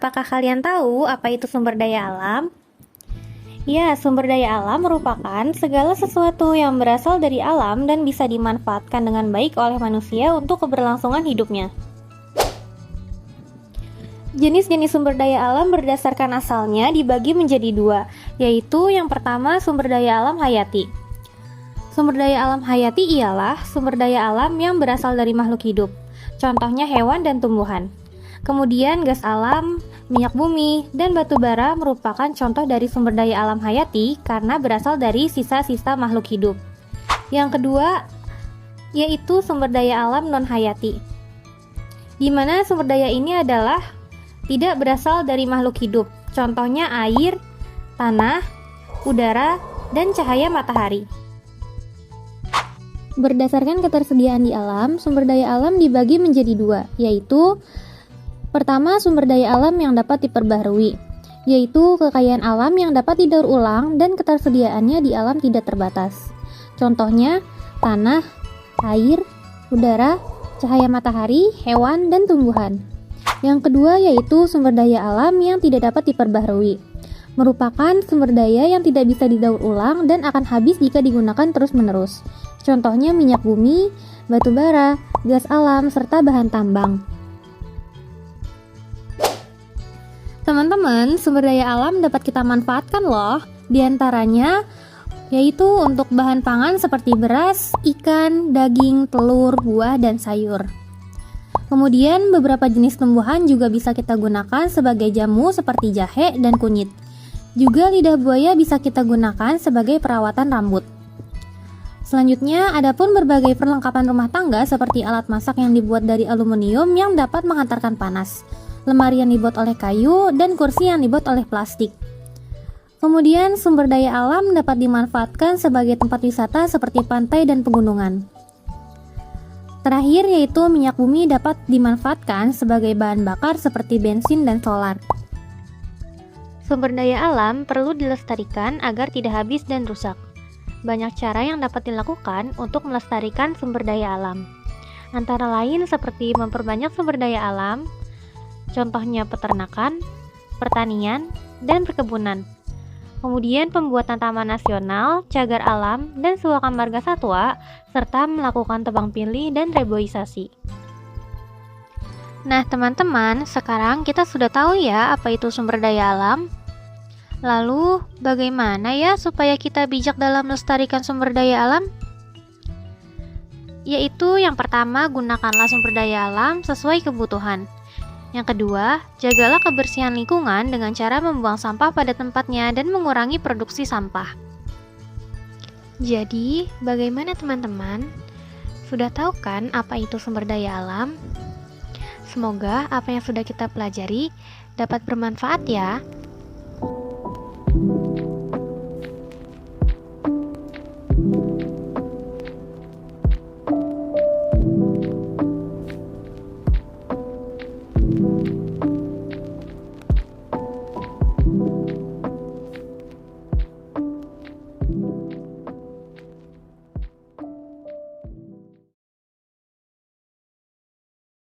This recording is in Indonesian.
apakah kalian tahu apa itu sumber daya alam? Ya, sumber daya alam merupakan segala sesuatu yang berasal dari alam dan bisa dimanfaatkan dengan baik oleh manusia untuk keberlangsungan hidupnya. Jenis-jenis sumber daya alam berdasarkan asalnya dibagi menjadi dua, yaitu yang pertama sumber daya alam hayati. Sumber daya alam hayati ialah sumber daya alam yang berasal dari makhluk hidup, contohnya hewan dan tumbuhan. Kemudian gas alam, minyak bumi, dan batu bara merupakan contoh dari sumber daya alam hayati karena berasal dari sisa-sisa makhluk hidup. Yang kedua, yaitu sumber daya alam non-hayati, di mana sumber daya ini adalah tidak berasal dari makhluk hidup, contohnya air, tanah, udara, dan cahaya matahari. Berdasarkan ketersediaan di alam, sumber daya alam dibagi menjadi dua, yaitu pertama, sumber daya alam yang dapat diperbaharui, yaitu kekayaan alam yang dapat didaur ulang dan ketersediaannya di alam tidak terbatas. Contohnya, tanah, air, udara, cahaya matahari, hewan, dan tumbuhan. Yang kedua yaitu sumber daya alam yang tidak dapat diperbaharui, merupakan sumber daya yang tidak bisa didaur ulang dan akan habis jika digunakan terus-menerus. Contohnya minyak bumi, batu bara, gas alam, serta bahan tambang. Teman-teman, sumber daya alam dapat kita manfaatkan loh. Di antaranya yaitu untuk bahan pangan seperti beras, ikan, daging, telur, buah, dan sayur. Kemudian beberapa jenis tumbuhan juga bisa kita gunakan sebagai jamu seperti jahe dan kunyit. Juga lidah buaya bisa kita gunakan sebagai perawatan rambut. Selanjutnya, adapun berbagai perlengkapan rumah tangga seperti alat masak yang dibuat dari aluminium yang dapat menghantarkan panas, lemari yang dibuat oleh kayu, dan kursi yang dibuat oleh plastik. Kemudian, sumber daya alam dapat dimanfaatkan sebagai tempat wisata seperti pantai dan pegunungan. Terakhir yaitu minyak bumi dapat dimanfaatkan sebagai bahan bakar seperti bensin dan solar. Sumber daya alam perlu dilestarikan agar tidak habis dan rusak. Banyak cara yang dapat dilakukan untuk melestarikan sumber daya alam. Antara lain seperti memperbanyak sumber daya alam, contohnya peternakan, pertanian, dan perkebunan. Kemudian pembuatan taman nasional, cagar alam, dan sewakan marga satwa, serta melakukan tebang pilih dan reboisasi. Nah teman-teman, sekarang kita sudah tahu ya apa itu sumber daya alam. Lalu, bagaimana ya supaya kita bijak dalam melestarikan sumber daya alam? Yaitu yang pertama, gunakanlah sumber daya alam sesuai kebutuhan. Yang kedua, jagalah kebersihan lingkungan dengan cara membuang sampah pada tempatnya dan mengurangi produksi sampah. Jadi, bagaimana teman-teman? Sudah tahu kan apa itu sumber daya alam? Semoga apa yang sudah kita pelajari dapat bermanfaat ya.